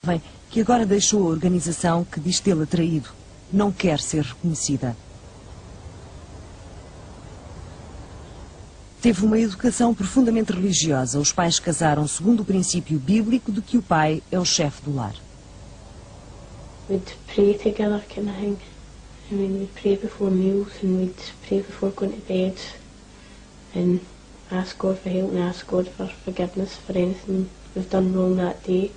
jovem que agora deixou a organização que diz tê-la traído. Não quer ser reconhecida. Teve uma educação profundamente religiosa. Os pais casaram segundo o princípio bíblico de que o pai é o chefe do lar. We'd pray together, kind of thing. I mean, we'd pray before meals and we'd pray before going to bed and ask God for help and ask God for forgiveness for anything we've done wrong that day.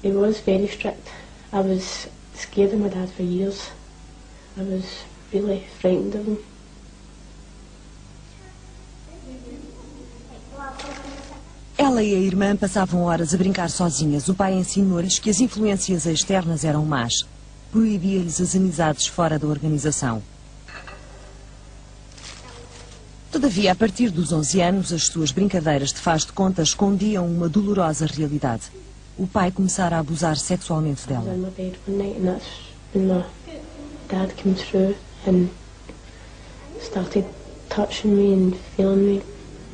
He was very strict. I was scared of my dad for years. I was really frightened of him. Ela e a irmã passavam horas a brincar sozinhas. O pai ensinou-lhes que as influências externas eram más. Proibia-lhes as amizades fora da organização. Todavia, a partir dos 11 anos, as suas brincadeiras de faz de conta escondiam uma dolorosa realidade. O pai começara a abusar sexualmente dela. I was in my bed one night and that's when my dad came through and started touching me and feeling me.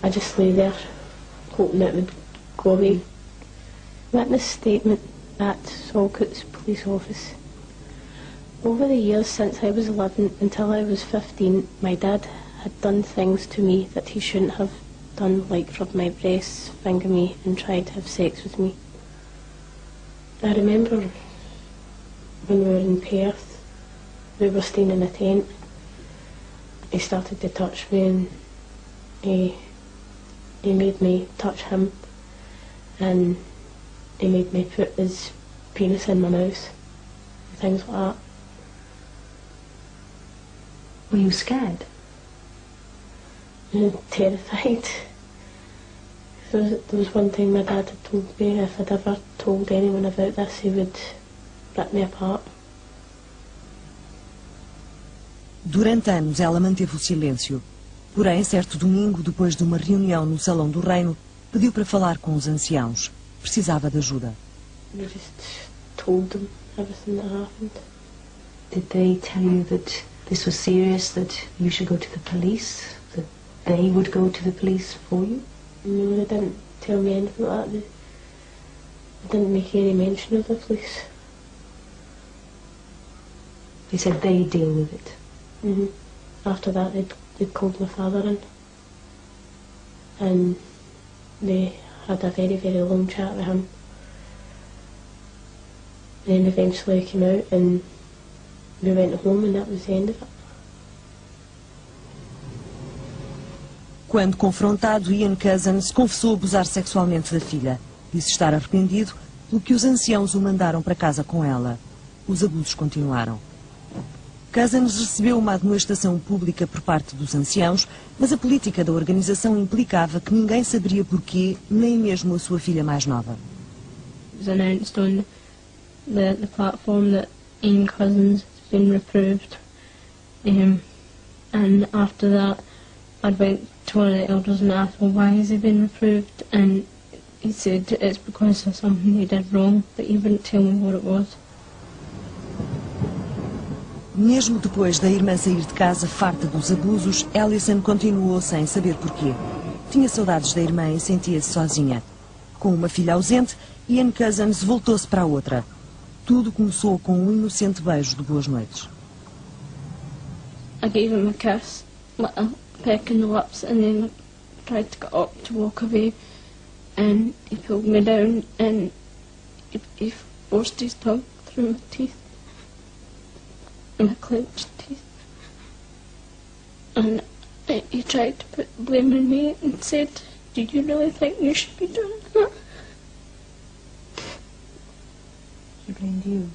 I just lay there hoping it would go away. Witness statement at Salcott's police office. Over the years since I was 11 until I was 15, my dad had done things to me that he shouldn't have done, like rub my breasts, finger me and tried to have sex with me. I remember when we were in Perth, we were staying in a tent. He started to touch me and he made me touch him and he made me put his penis in my mouth, things like that. Were you scared? And terrified. There was one thing my dad had told me, if I'd ever told anyone about this, he would rip me apart. Durante anos ela manteve o silêncio. Porém, certo domingo, depois de uma reunião no Salão do Reino, pediu para falar com os anciãos. Precisava de ajuda. We just told them everything that happened. Did they tell you that this was serious, that you should go to the police, that they would go to the police for you? No, they didn't tell me anything like that. They didn't make any mention of the police. They said they'd deal with it. After that, they'd called my father in. And they had a very, very long chat with him. Then eventually he came out and we went home and that was the end of it. Quando confrontado, Ian Cousins confessou abusar sexualmente da filha. Disse estar arrependido pelo que os anciãos o mandaram para casa com ela. Os abusos continuaram. Cousins recebeu uma admoestação pública por parte dos anciãos, mas a política da organização implicava que ninguém saberia porquê, nem mesmo a sua filha mais nova. It was announced on the platform that Ian Cousins has been reproved. And after that, I went to one of the elders and asked, well, why has he been reproved? And he said it's because of something he did wrong, but he wouldn't tell me what it was. Mesmo depois da irmã sair de casa farta dos abusos, Alison continuou sem saber porquê. Tinha saudades da irmã e sentia-se sozinha. Com uma filha ausente, Ian Cousins voltou-se para a outra. Tudo começou com um inocente beijo de boas noites. I gave him a kiss, a peck in the lips, and then I tried to get up to walk away, and he pulled me down and he forced his tongue through my teeth. My clenched teeth, and he tried to put blame on me and said, "Do you really think you should be doing that?" He blamed you.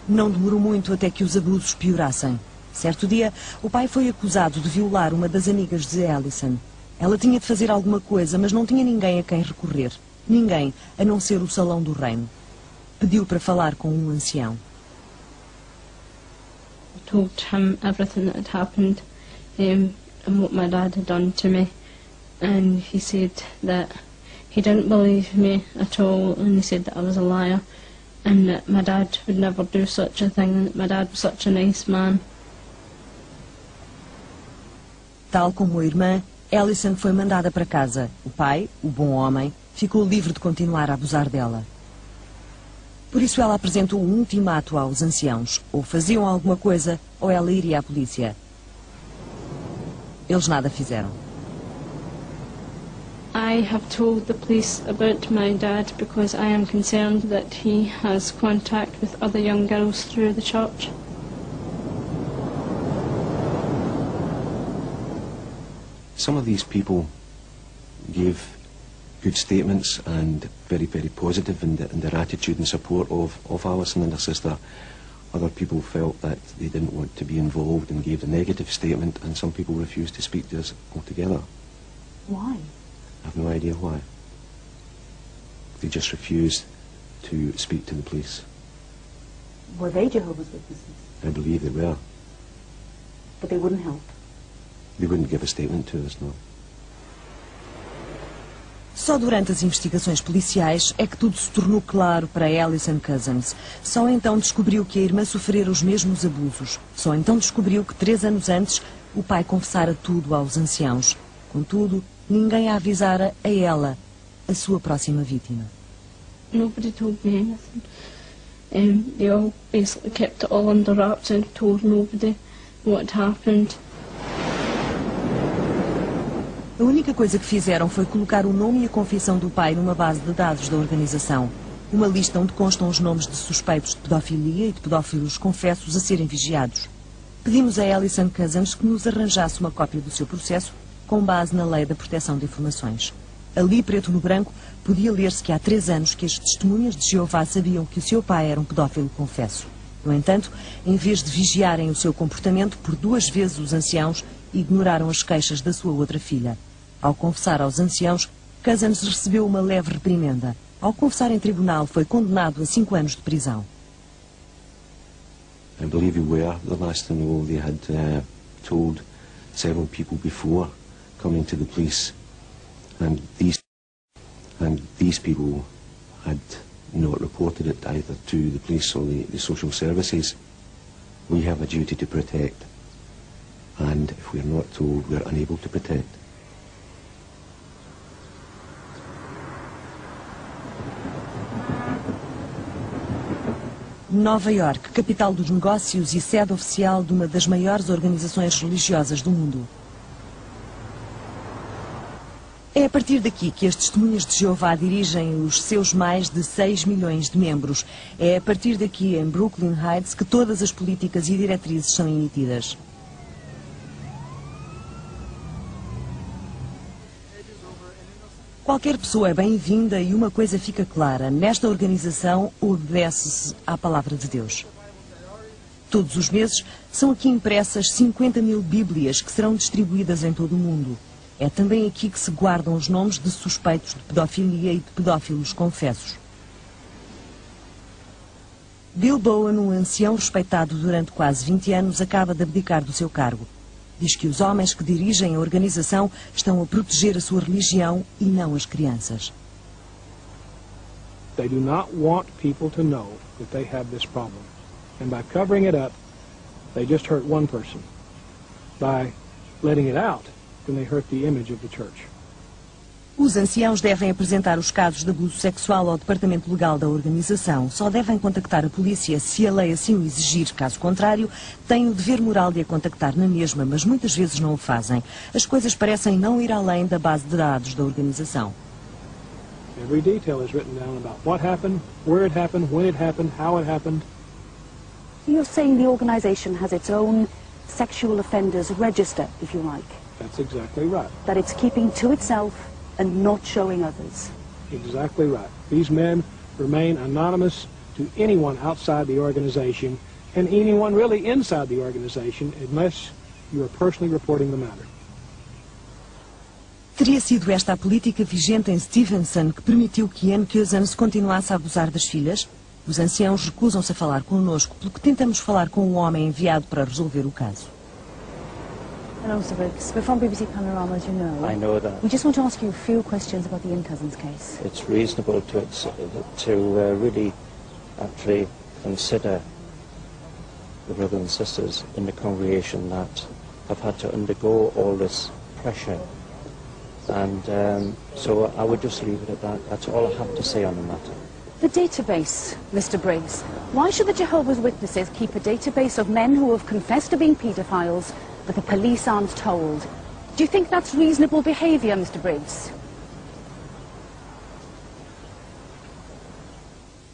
Não demorou muito até que os abusos piorassem. Certo dia, o pai foi acusado de violar uma das amigas de Alison. Ela tinha de fazer alguma coisa, mas não tinha ninguém a quem recorrer. Ninguém, a não ser o Salão do Reino. Pediu para falar com um ancião. I told him everything that had happened and what my dad had done to me, and he said that he didn't believe me at all, and he said that I was a liar and that my dad would never do such a thing, that my dad was such a nice man. Tal como a irmã, Alison foi mandada para casa. O pai, o bom homem, ficou livre de continuar a abusar dela. Por isso ela apresentou um ultimato aos anciãos. Ou faziam alguma coisa, ou ela iria à polícia. Eles nada fizeram. I have told the police about my dad because I am concerned that he has contact with other young girls through the church. Some of these people gave good statements and very, very positive in their attitude and support of Alison and her sister. Other people felt that they didn't want to be involved and gave a negative statement, and some people refused to speak to us altogether. Why? I have no idea why. They just refused to speak to the police. Were they Jehovah's Witnesses? I believe they were. But they wouldn't help? They wouldn't give a statement to us, no. Só durante as investigações policiais é que tudo se tornou claro para Alison Cousins. Só então descobriu que a irmã sofrera os mesmos abusos. Só então descobriu que 3 anos antes o pai confessara tudo aos anciãos. Contudo, ninguém a avisara a ela, a sua próxima vítima. Nobody told me anything. They all basically kept it all under wraps and told nobody what happened. A única coisa que fizeram foi colocar o nome e a confissão do pai numa base de dados da organização. Uma lista onde constam os nomes de suspeitos de pedofilia e de pedófilos confessos a serem vigiados. Pedimos a Alison Cousins que nos arranjasse uma cópia do seu processo com base na Lei da Proteção de Informações. Ali, preto no branco, podia ler-se que há 3 anos que as testemunhas de Jeová sabiam que o seu pai era um pedófilo confesso. No entanto, em vez de vigiarem o seu comportamento, por 2 vezes os anciãos ignoraram as queixas da sua outra filha. Ao confessar aos anciãos, Cousins recebeu uma leve reprimenda. Ao confessar em tribunal, foi condenado a 5 anos de prisão. I believe we were the last to know. They had told several people before coming to the police, and these people had not reported it either to the police or the social services. We have a duty to protect, and if we're not told, we're unable to protect. Nova York, capital dos negócios e sede oficial de uma das maiores organizações religiosas do mundo. É a partir daqui que as Testemunhas de Jeová dirigem os seus mais de 6 milhões de membros. É a partir daqui, em Brooklyn Heights, que todas as políticas e diretrizes são emitidas. Qualquer pessoa é bem-vinda e uma coisa fica clara. Nesta organização, obedece-se à palavra de Deus. Todos os meses são aqui impressas 50.000 Bíblias que serão distribuídas em todo o mundo. É também aqui que se guardam os nomes de suspeitos de pedofilia e de pedófilos confessos. Bill Bowen, um ancião respeitado durante quase 20 anos, acaba de abdicar do seu cargo. Diz que os homens que dirigem a organização estão a proteger a sua religião e não as crianças. They do not want people to know that they have this problem. And by covering it up, they just hurt one person. By letting it out, then they hurt the image of the church. Os anciãos devem apresentar os casos de abuso sexual ao departamento legal da organização. Só devem contactar a polícia se a lei assim o exigir. Caso contrário, têm o dever moral de a contactar na mesma, mas muitas vezes não o fazem. As coisas parecem não ir além da base de dados da organização. Every detail is written down about what happened, where it happened, when it happened, how it happened. You're saying the organisation has its own sexual offenders register, if you like? That's exactly right. That it's keeping to itself and not showing others. Exactly right. These men remain anonymous to anyone outside the organization and anyone really inside the organization unless you are personally reporting the matter. Teria sido esta a política vigente em Stevenson que permitiu que Ann Cousins continuasse a abusar das filhas? Os anciãos recusam-se a falar connosco, pelo que tentamos falar com um homem enviado para resolver o caso. Hello, Sir Briggs. We're from BBC Panorama, as you know. I know that. We just want to ask you a few questions about the Ann Cousins case. It's reasonable to really actually consider the brothers and sisters in the congregation that have had to undergo all this pressure And so I would just leave it at that. That's all I have to say on the matter. The database, Mr. Briggs. Why should the Jehovah's Witnesses keep a database of men who have confessed to being paedophiles, but the police aren't told? Do you think that's reasonable behaviour, Mr. Briggs?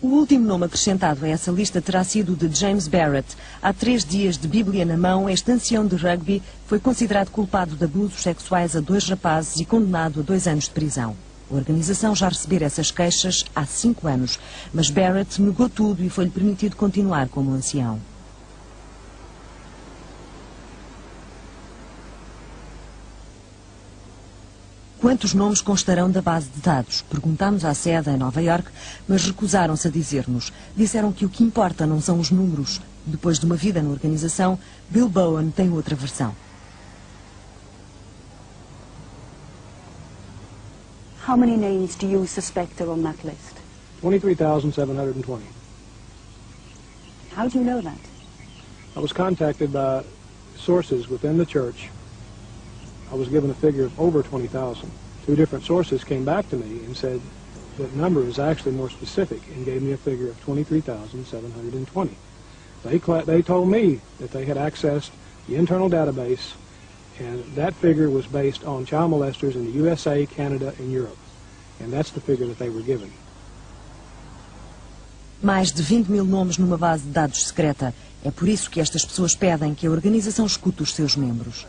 O último nome acrescentado a essa lista terá sido o de James Barrett. Há 3 dias de Bíblia na mão, este ancião de rugby foi considerado culpado de abusos sexuais a 2 rapazes e condenado a 2 anos de prisão. A organização já recebera essas queixas há 5 anos, mas Barrett negou tudo e foi-lhe permitido continuar como ancião. Quantos nomes constarão da base de dados? Perguntámos à sede em Nova Iorque, mas recusaram-se a dizer-nos. Disseram que o que importa não são os números. Depois de uma vida na organização, Bill Bowen tem outra versão. How many names do you suspect are on that list? 23,720. How do you know that? I was contacted by sources within the church. I was given a figure of over 20,000. 2 different sources came back to me and said that number is actually more specific and gave me a figure of 23,720. They told me that they had accessed the internal database, and that figure was based on child molesters in the USA, Canada, and Europe. And that's the figure that they were given. Mais de 20 mil nomes numa base de dados secreta. É por isso que estas pessoas pedem que a organização escute os seus membros.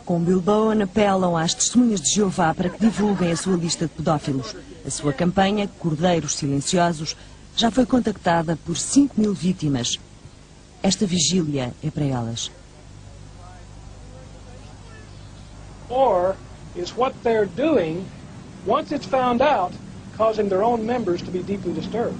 Com Bill Bowen apelam às Testemunhas de Jeová para que divulguem a sua lista de pedófilos. A sua campanha, Cordeiros Silenciosos, já foi contactada por 5 mil vítimas. Esta vigília é para elas. Or is what they're doing, once it's found out, causing their own members to be deeply disturbed.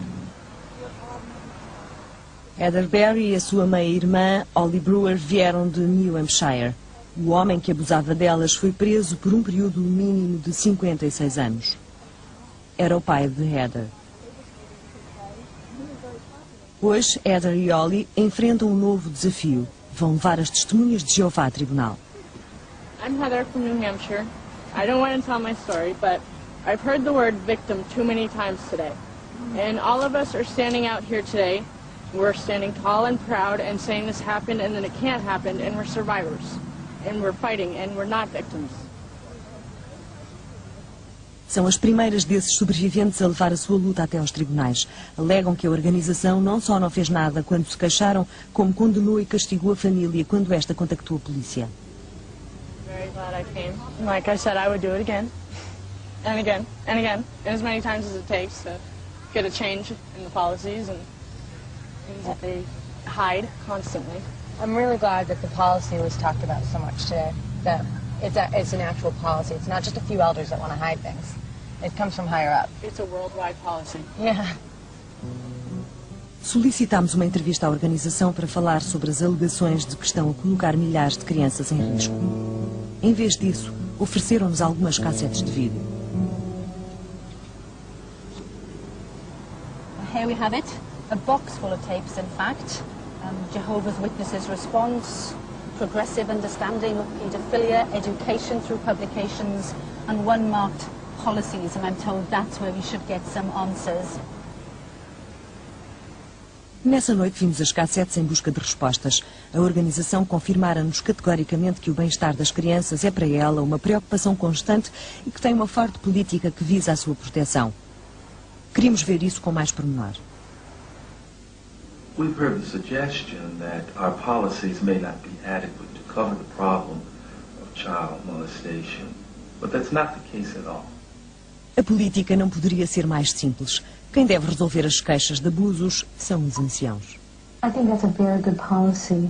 Heather Berry e a sua meia-irmã, Holly Brewer, vieram de New Hampshire. O homem que abusava delas foi preso por um período mínimo de 56 anos. Era o pai de Heather. Hoje, Heather e Holly enfrentam um novo desafio. Vão levar as Testemunhas de Jeová a tribunal. I'm Heather from New Hampshire. I don't want to tell my story, but I've heard the word victim too many times today. And all of us are standing out here today. We're standing tall and proud and saying this happened and then it can't happen, and we're survivors. And we're fighting and we're not victims. São as primeiras desses sobreviventes a levar a sua luta até aos tribunais. Alegam que a organização não só não fez nada quando se queixaram, como condenou e castigou a família quando esta contactou a polícia. Very glad I came. Like I said, I would do it again. And again. And again. And as many times as it takes to get a change in the policies and things that they hide constantly. I'm really glad that the policy was talked about so much today. That it's an actual policy. It's not just a few elders that want to hide things. It comes from higher up. It's a worldwide policy. Yeah. Solicitámos uma entrevista à organização para falar sobre as alegações de que estão a colocar milhares de crianças em risco. Em vez disso, ofereceram-nos algumas cassetes de vídeo. Here we have it. A box full of tapes, in fact. Jehovah's Witnesses response, progressive understanding of pedophilia, education through publications, and one marked policies, and I'm told that's where we should get some answers. Nessa noite vimos as cassetes em busca de respostas. A organização confirmara-nos categoricamente que o bem-estar das crianças é para ela uma preocupação constante e que tem uma forte política que visa a sua proteção. Queríamos ver isso com mais pormenor. We've heard the suggestion that our policies may not be adequate to cover the problem of child molestation, but that's not the case at all. A política não poderia ser mais simples. Quem deve resolver as queixas de abusos são os anciãos. I think that's a very good policy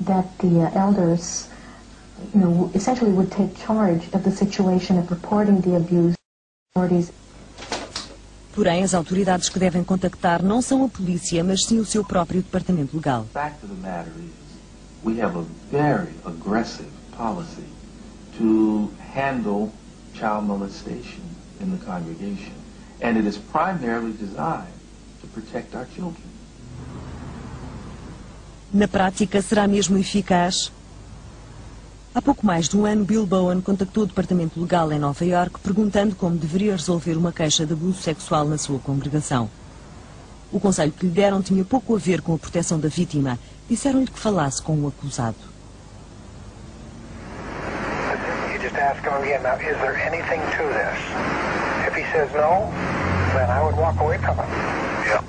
that the elders, essentially would take charge of the situation of reporting the abuse. Porém, as autoridades que devem contactar não são a polícia, mas sim o seu próprio departamento legal. The fact of the matter is, we have a very aggressive policy to handle child molestation in the congregation, and it is primarily designed to protect our children. Na prática, será mesmo eficaz? Há pouco mais de um ano, Bill Bowen contactou o Departamento Legal em Nova Iorque perguntando como deveria resolver uma queixa de abuso sexual na sua congregação. O conselho que lhe deram tinha pouco a ver com a proteção da vítima. Disseram-lhe que falasse com o acusado. You just ask him again, now, is there anything to this? If he says no, then I would walk away from it. Yeah.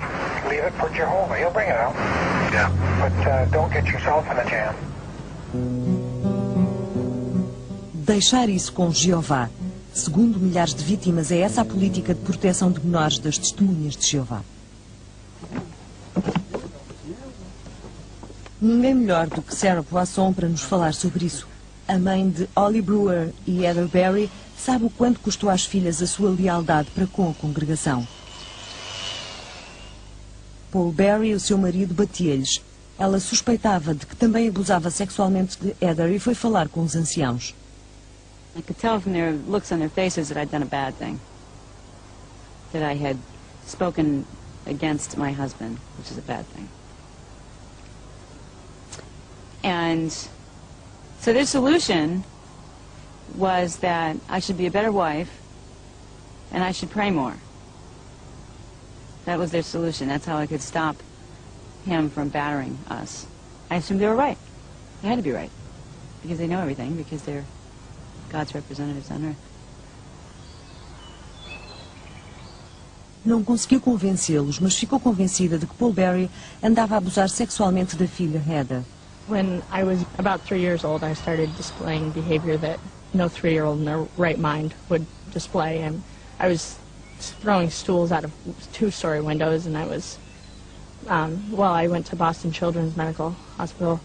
Leave it for Jehovah. He'll bring it out. Yeah. But don't get yourself in a jam. Deixar isso com Jeová. Segundo milhares de vítimas, é essa a política de proteção de menores das Testemunhas de Jeová. Ninguém melhor do que Sarah Poisson para nos falar sobre isso. A mãe de Holly Brewer e Heather Berry sabe o quanto custou às filhas a sua lealdade para com a congregação. Paul Berry, o seu marido, batia-lhes. Ela suspeitava de que também abusava sexualmente de Heather e foi falar com os anciãos. I could tell from their looks on their faces that I'd done a bad thing. That I had spoken against my husband, which is a bad thing. And so their solution was that I should be a better wife and I should pray more. That was their solution. That's how I could stop him from battering us. I assumed they were right. They had to be right. Because they know everything, because they're God's representatives on earth. Não conseguiu convencê-los, mas ficou convencida de que Paul Berry andava a abusar sexualmente da filha Heather. When I was about 3 years old, I started displaying behavior that no 3-year-old in their right mind would display. And I was throwing stools out of 2-story windows, and I was, I went to Boston Children's Medical Hospital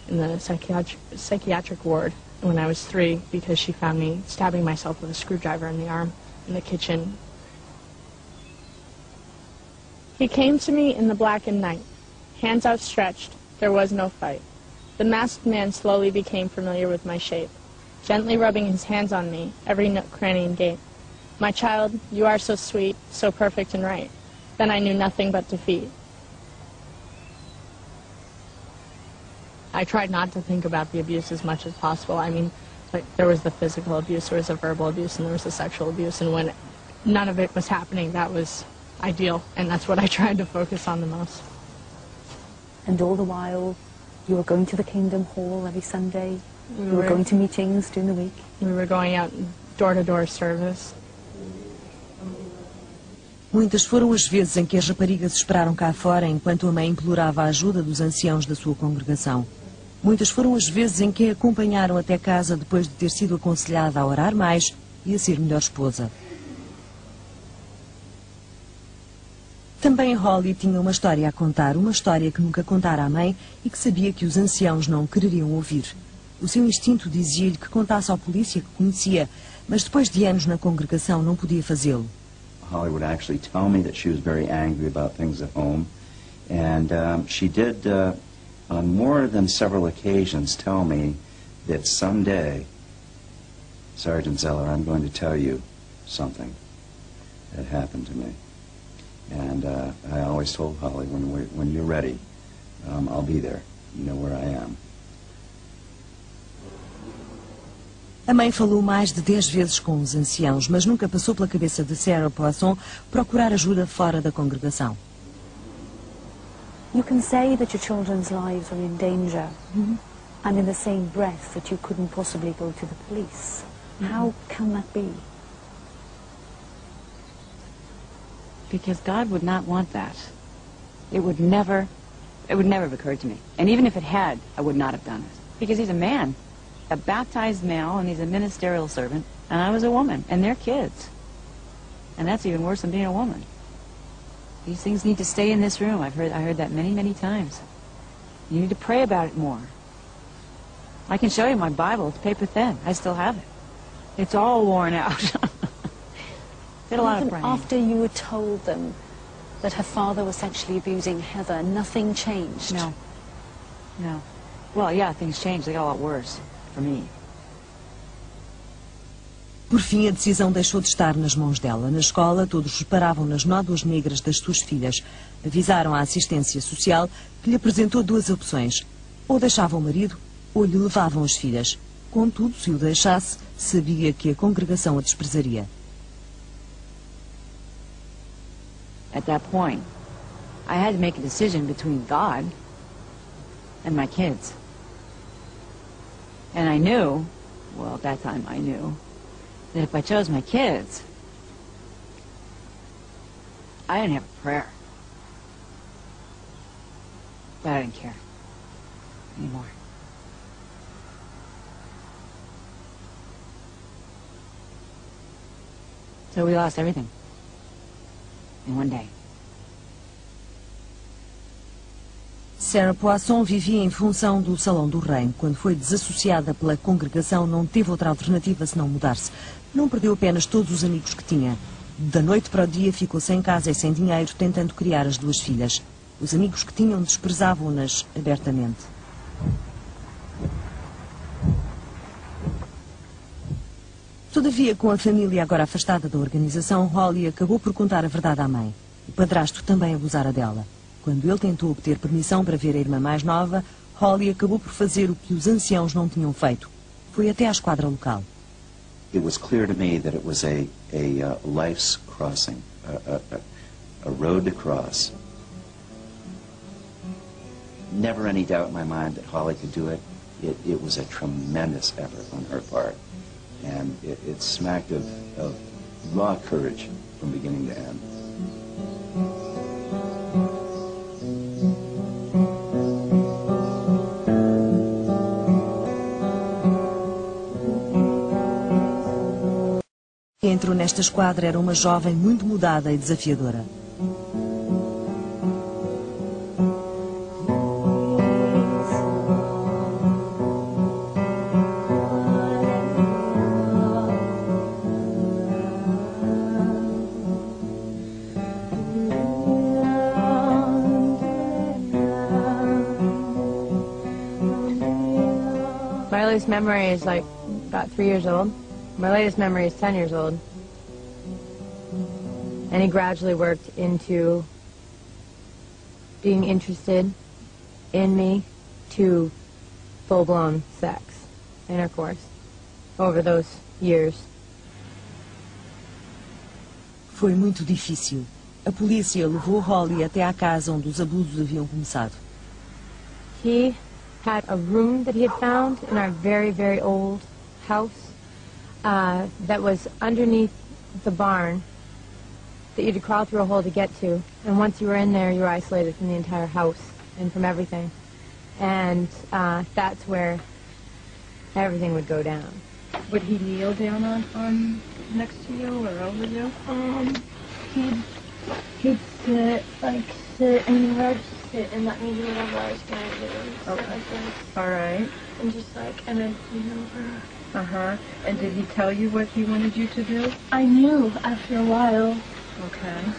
in the psychiatric ward when I was 3 because she found me stabbing myself with a screwdriver in the arm in the kitchen. He came to me in the blackened night, hands outstretched. There was no fight. The masked man slowly became familiar with my shape, gently rubbing his hands on me, every nook, cranny, and gate. My child, you are so sweet, so perfect and right. Then I knew nothing but defeat. I tried not to think about the abuse as much as possible. I mean, like, there was the physical abuse, there was the verbal abuse, and there was the sexual abuse, and when none of it was happening, that was ideal, and that's what I tried to focus on the most. And all the while, you were going to the Kingdom Hall every Sunday, you were going to meetings during the week. We were going out door-to-door service. Muitas foram as vezes em que as raparigas esperaram cá fora enquanto a mãe implorava a ajuda dos anciãos da sua congregação. Muitas foram as vezes em que a acompanharam até casa depois de ter sido aconselhada a orar mais e a ser melhor esposa. Também Holly tinha uma história a contar, uma história que nunca contara à mãe e que sabia que os anciãos não quereriam ouvir. O seu instinto dizia-lhe que contasse ao polícia que conhecia, mas depois de anos na congregação não podia fazê-lo. Holly would actually tell me that she was very angry about things at home, and she did, on more than several occasions, tell me that someday, Sergeant Zeller, I'm going to tell you something that happened to me. And I always told Holly, when you're ready, I'll be there. You know where I am. A mãe falou mais de 10 vezes com os anciãos, mas nunca passou pela cabeça de Sarah Poisson procurar ajuda fora da congregação. You can say that your children's lives are in danger, and in the same breath that you couldn't possibly go to the police. How can that be? Because God would not want that. It would never have occurred to me. And even if it had, I would not have done it. Because he's a man, a baptized male, and he's a ministerial servant, and I was a woman, and they're kids. And that's even worse than being a woman. These things need to stay in this room. I heard that many, many times. You need to pray about it more. I can show you my Bible. It's paper thin. I still have it. It's all worn out. Did a lot of praying. After you were told them that her father was sexually abusing Heather, nothing changed? No. No. Well, yeah, things changed. They got a lot worse for me. Por fim, a decisão deixou de estar nas mãos dela. Na escola, todos reparavam nas nódoas negras das suas filhas. Avisaram a assistência social, que lhe apresentou 2 opções. Ou deixava o marido, ou lhe levavam as filhas. Contudo, se o deixasse, sabia que a congregação a desprezaria. At that point, I had to make a decision between God and my kids. And I knew, well, at that time I knew, that if I chose my kids, I didn't have a prayer. But I didn't care anymore. So we lost everything in one day. Sarah Poisson vivia em função do Salão do Reino. Quando foi desassociada pela congregação, não teve outra alternativa senão mudar-se. Não perdeu apenas todos os amigos que tinha. Da noite para o dia ficou sem casa e sem dinheiro, tentando criar as duas filhas. Os amigos que tinham desprezavam-nas abertamente. Todavia, com a família agora afastada da organização, Holly acabou por contar a verdade à mãe. O padrasto também abusara dela. Quando ele tentou obter permissão para ver a irmã mais nova, Holly acabou por fazer o que os anciãos não tinham feito. Foi até à esquadra local. It was clear to me that it was a life's crossing, a road to cross. Never any doubt in my mind that Holly could do it. It was a tremendous effort on her part. And it smacked of raw courage from beginning to end. Quem entrou nesta esquadra era uma jovem muito mudada e desafiadora. My earliest memory is like about 3 years old. My latest memory is 10 years old. And he gradually worked into being interested in me to full-blown sex, intercourse, over those years. Foi muito difícil. A polícia levou Holly até à casa onde os abusos haviam começado. He had a room that he had found in our very, very old house that was underneath the barn that you had to crawl through a hole to get to. And once you were in there, you were isolated from the entire house and from everything. And that's where everything would go down. Would he kneel down on next to you or over you? He'd sit and he'd sit and let me do whatever I was going to do. Okay. Like this. All right. And just and then lean over. Uh-huh. And did he tell you what he wanted you to do? I knew after a while. Okay.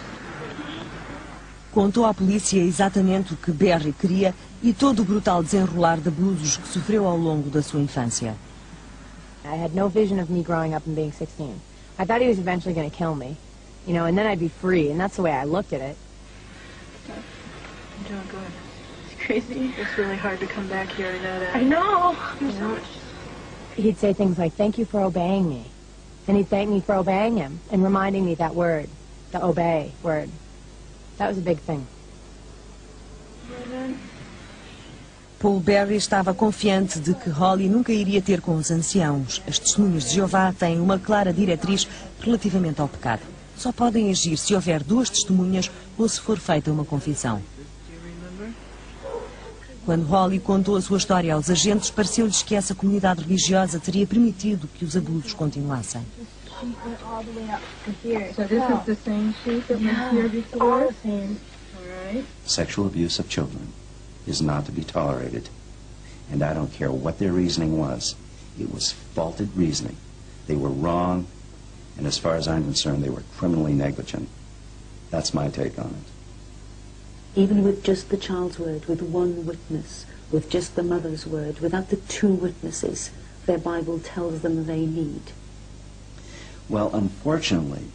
Contou à polícia exatamente o que Barry queria e todo o brutal desenrolar de abusos que sofreu ao longo da sua infância. I had no vision of me growing up and being 16. I thought he was eventually going to kill me, you know, and then I'd be free, and that's the way I looked at it. I'm doing good. It's crazy. It's really hard to come back here and that. I know. He'd say things like, "Thank you for obeying me." And he'd thank me for obeying him and reminding me that word, the obey word. That was a big thing. Paul Barry estava confiante de que Holly nunca iria ter com os anciãos. As Testemunhas de Jeová têm uma clara diretriz relativamente ao pecado. Só podem agir se houver 2 testemunhas ou se for feita uma confissão. Quando Holly contou a sua história aos agentes, pareceu-lhes que essa comunidade religiosa teria permitido que os abusos continuassem. So this is the same sheet that was here before? All right. Sexual abuse of children is not to be tolerated. And I don't care what their reasoning was. It was faulted reasoning. They were wrong, and as far as I'm concerned, they were criminally negligent. That's my take on it. Even with just the child's word, with one witness, with just the mother's word, without the 2 witnesses their Bible tells them they need. Well, unfortunately,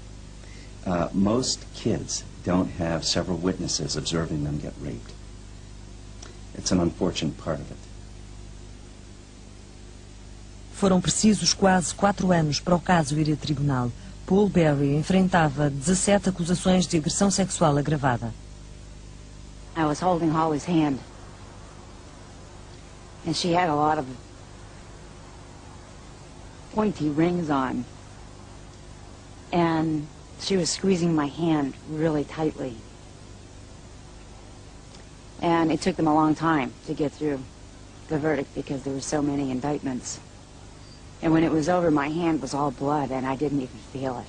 most kids don't have several witnesses observing them get raped. It's an unfortunate part of it. Foram precisos quase 4 anos para o caso ir a tribunal. Paul Berry enfrentava 17 acusações de agressão sexual agravada. I was holding Holly's hand, and she had a lot of pointy rings on, and she was squeezing my hand really tightly. And it took them a long time to get through the verdict because there were so many indictments. And when it was over, my hand was all blood, and I didn't even feel it.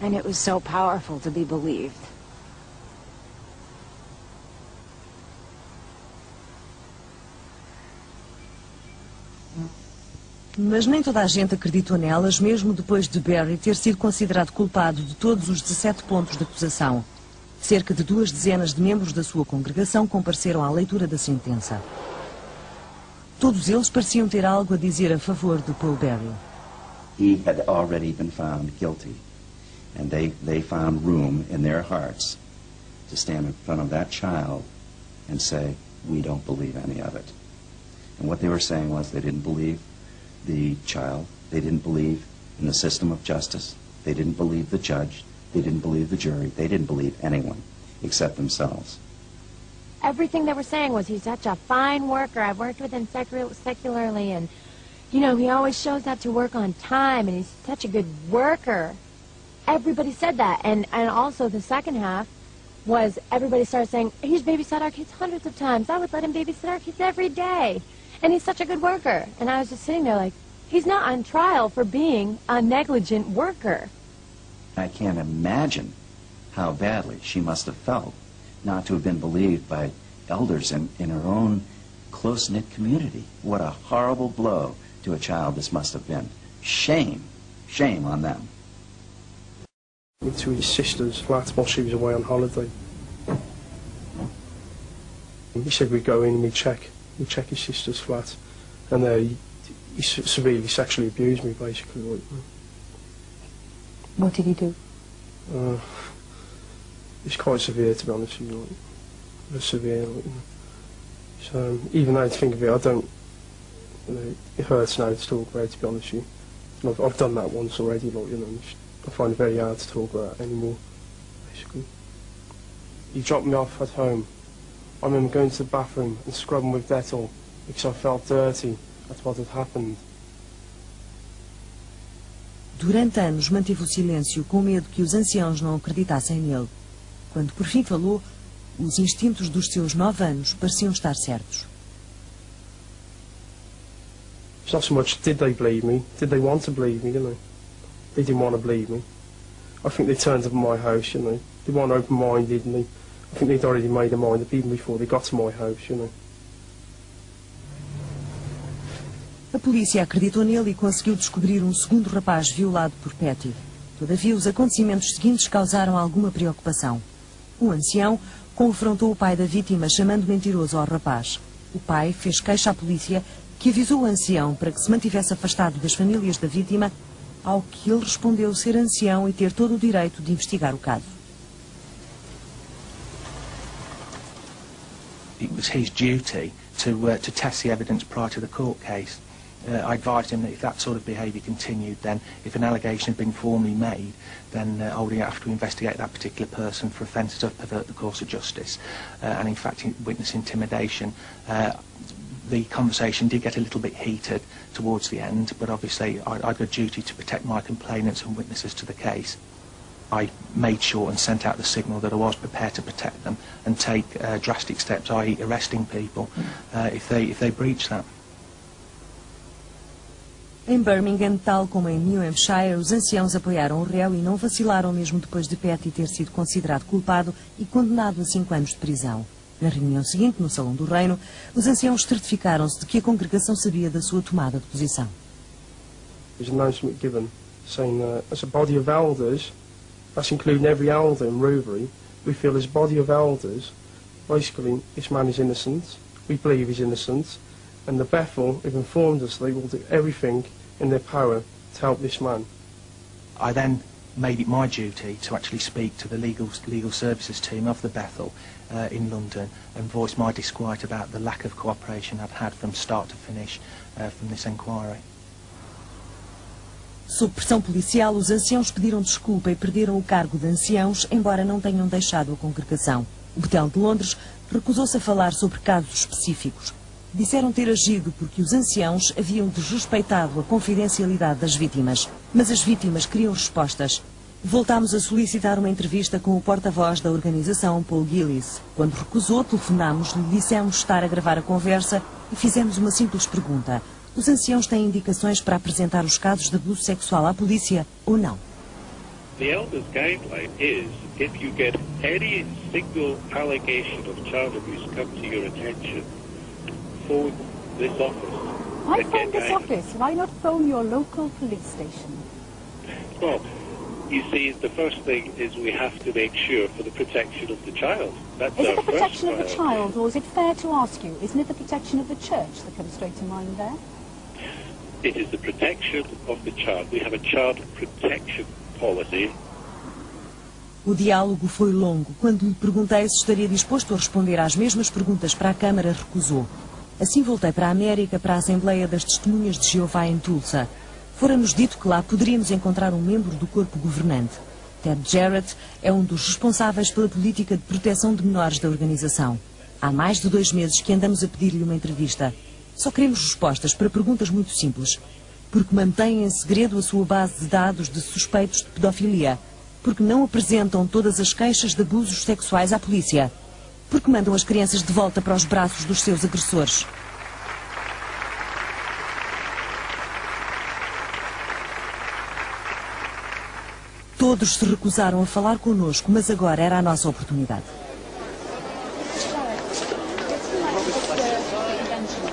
And it was so powerful to be believed. Mas nem toda a gente acreditou nelas, mesmo depois de Berry ter sido considerado culpado de todos os 17 pontos de acusação. Cerca de 2 dezenas de membros da sua congregação compareceram à leitura da sentença. Todos eles pareciam ter algo a dizer a favor de Paul Berry. He had already been found guilty, and they found room in their hearts to stand in front of that child and say, we don't believe any of it. And what they were saying was they didn't believe the child, they didn't believe in the system of justice, they didn't believe the judge, they didn't believe the jury, they didn't believe anyone except themselves. Everything they were saying was, he's such a fine worker, I've worked with him secularly, and, you know, he always shows up to work on time, and he's such a good worker. Everybody said that, and also the second half was everybody started saying, he's babysat our kids hundreds of times, I would let him babysit our kids every day, and he's such a good worker. And I was just sitting there like, he's not on trial for being a negligent worker. I can't imagine how badly she must have felt not to have been believed by elders in her own close-knit community. What a horrible blow to a child this must have been. Shame. Shame on them. To his sister's flat while she was away on holiday. He said we'd go in and we'd check his sister's flat, and he severely sexually abused me, basically. What did he do? It's quite severe, to be honest with you. It was severe. So even though I think of it, I don't. It hurts now to talk about it, to be honest with you. I've done that once already, I find it very hard to talk about it anymore, basically. He dropped me off at home. I remember going to the bathroom and scrubbing with Dettol because I felt dirty. That's what had happened. Durante anos manteve o silêncio com medo que os anciãos não acreditassem nele. Quando por fim falou, os instintos dos seus 9 anos pareciam estar certos. It's not so much did they believe me, did they want to believe me, They didn't want to believe me. I think they turned up at my house, They weren't open-minded, and I think they'd already made their mind up even before they got to my house, A polícia acreditou nele e conseguiu descobrir um segundo rapaz violado por Patty. Todavia, os acontecimentos seguintes causaram alguma preocupação. Um ancião confrontou o pai da vítima, chamando mentiroso ao rapaz. O pai fez queixa à polícia, que avisou o ancião para que se mantivesse afastado das famílias da vítima, ao que ele respondeu ser ancião e ter todo o direito de investigar o caso. It was his duty to test the evidence prior to the court case. I advised him that if that sort of behaviour continued, then if an allegation had been formally made, then I would have to investigate that particular person for offences of pervert the course of justice. And in fact, witness intimidation. The conversation did get a little bit heated towards the end, but obviously I had a duty to protect my complainants and witnesses to the case. I made sure and sent out the signal that I was prepared to protect them and take drastic steps, i.e. arresting people, if they breach that. Em Birmingham, tal como em New Hampshire, os anciãos apoiaram o réu e não vacilaram mesmo depois de Patty ter sido considerado culpado e condenado a 5 anos de prisão. Na reunião seguinte, no Salão do Reino, os anciãos certificaram-se de que a congregação sabia da sua tomada de posição. There's an announcement given saying as a body of elders, that's including every elder in Rubery, we feel as a body of elders, basically this man is innocent, we believe he's innocent, and the Bethel have informed us they will do everything in their power to help this man. I then made it my duty to actually speak to the legal services team of the Bethel in London and voice my disquiet about the lack of cooperation I'd had from start to finish from this inquiry. Sob pressão policial, os anciãos pediram desculpa e perderam o cargo de anciãos, embora não tenham deixado a congregação. O Betel de Londres recusou-se a falar sobre casos específicos. Disseram ter agido porque os anciãos haviam desrespeitado a confidencialidade das vítimas. Mas as vítimas queriam respostas. Voltámos a solicitar uma entrevista com o porta-voz da organização, Paul Gillis. Quando recusou, telefonámos, lhe dissemos estar a gravar a conversa e fizemos uma simples pergunta. Os anciãos têm indicações para apresentar os casos de abuso sexual à polícia ou não? The elders' guideline is, if you get any single allegation of child abuse come to your attention, phone this office. Why phone this office? Why not phone your local police station? Well, you see, the first thing is we have to make sure for the protection of the child. That's is our it the protection of the priority. child, or is it fair to ask you, isn't it the protection of the church that comes straight to mind there? It is the protection of the child. We have a child protection policy. O diálogo foi longo. Quando lhe perguntei se estaria disposto a responder às mesmas perguntas para a Câmara, recusou. Assim voltei para a América, para a Assembleia das Testemunhas de Jeová em Tulsa. Fora-nos dito que lá poderíamos encontrar um membro do corpo governante. Ted Jarrett é um dos responsáveis pela política de proteção de menores da organização. Há mais de 2 meses que andamos a pedir-lhe uma entrevista. Só queremos respostas para perguntas muito simples. Porque mantêm em segredo a sua base de dados de suspeitos de pedofilia. Porque não apresentam todas as queixas de abusos sexuais à polícia. Porque mandam as crianças de volta para os braços dos seus agressores. Todos se recusaram a falar connosco, mas agora era a nossa oportunidade.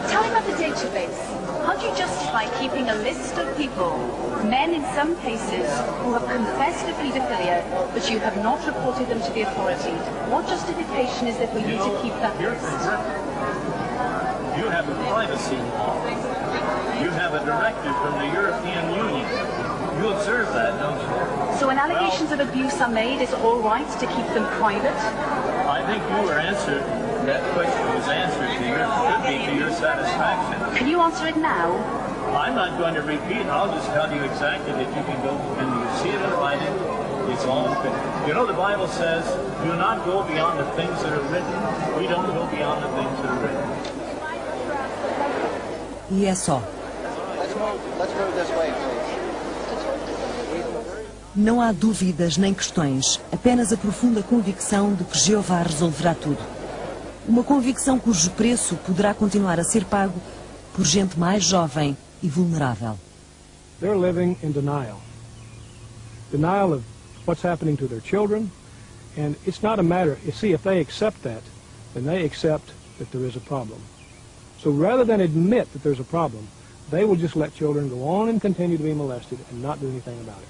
Tell him about the database. How do you justify keeping a list of people, men in some cases, who have confessed to pedophilia, but you have not reported them to the authorities? What justification is there for you to keep that list? You have a privacy law. You have a directive from the European Union. You observe that, don't you? So when allegations of abuse are made, is it all right to keep them private? I think you were answered. That question was answered to your satisfaction. Can you answer it now? I'm not going to repeat. I'll just tell you exactly that you can go and you see it and find it. It's all open. You know, the Bible says, do not go beyond the things that are written. We don't go beyond the things that are written. E é só. Let's move this way, please. Não há dúvidas nem questões, apenas a profunda convicção de que Jeová resolverá tudo. Uma convicção cujo preço poderá continuar a ser pago por gente mais jovem e vulnerável. They're living in denial. Denial of what's happening to their children, and it's not a matter, you see, if they accept that, then they accept that there is a problem. So rather than admit that there's a problem, they will just let children go on and continue to be molested and not do anything about it.